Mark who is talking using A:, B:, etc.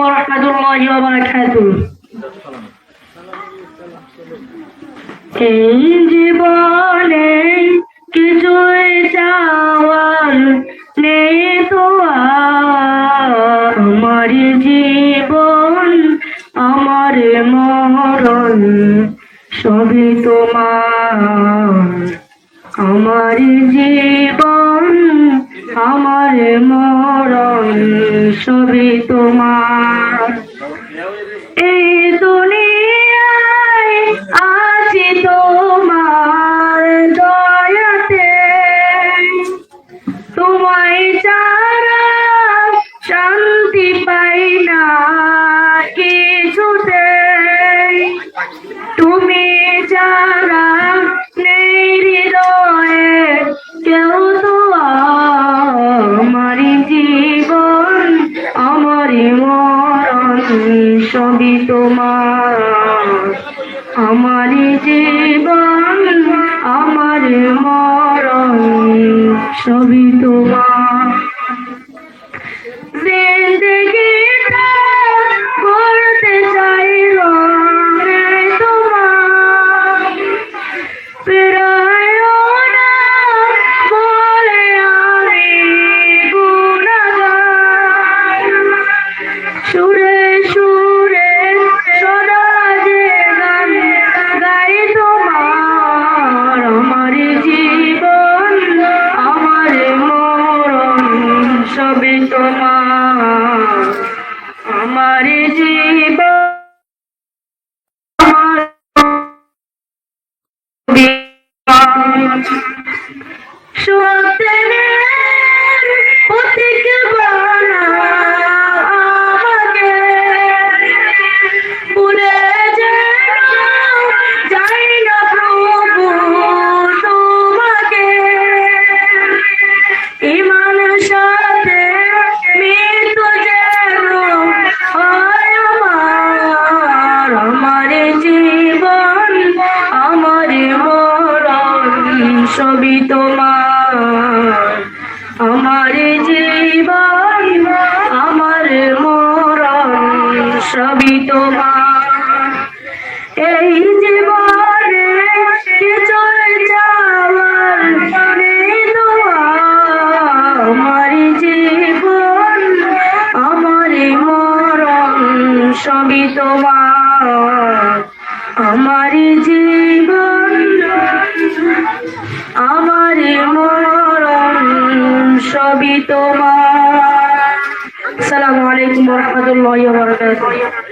A: ওয়া রাহমাতুল্লাহি ওয়া বারাকাতুহু। এই জীবনে কিছুই চাওয়ার নেই তো আর, আমার জীবন আমার মরণ সবই তোমার। আমার জীবন আমার মরণ সবই তোমার। এই দুনিয়ায় আছি তোমার দয়াতে, তোমায় ছাড়া শান্তি পাই না কিছুতে। তুমি ছাড়া নেই হৃদয়ে কেউ তো, আমার জীবন আমার মরণ সবই তোমার। আমার জীবন আমার মরণ সবই তোমার। জিন্দেগিটা করতে চাই রঙে তোমার, ফিরায়ও না বলে আমি গুনাহগার। সুরে সুরে সদা যে গান গাই তোমার। আমার জীবন আমার মরণ সবই তোমার। আমার জীবন সত্যের প্রতীক বানাও আমাকে, ভুলে যেন যাই না প্রভু তোমাকে। ঈমান সাথে মৃত্যু যেন হয় আমার। আমার জীবন আমার মরণ সবই তোমার। আমার জীবন আমার মরণ সবই তোমার। এই জীবনে কিছুই চাওয়ার নেই তো আর, আমার জীবন আমার মরণ সবই তোমার। আমার জীবন আমার মরণ সবই তোমার। আসসালামু আলাইকুম ওয়া রাহমাতুল্লাহি ওয়া বারাকাতুহু।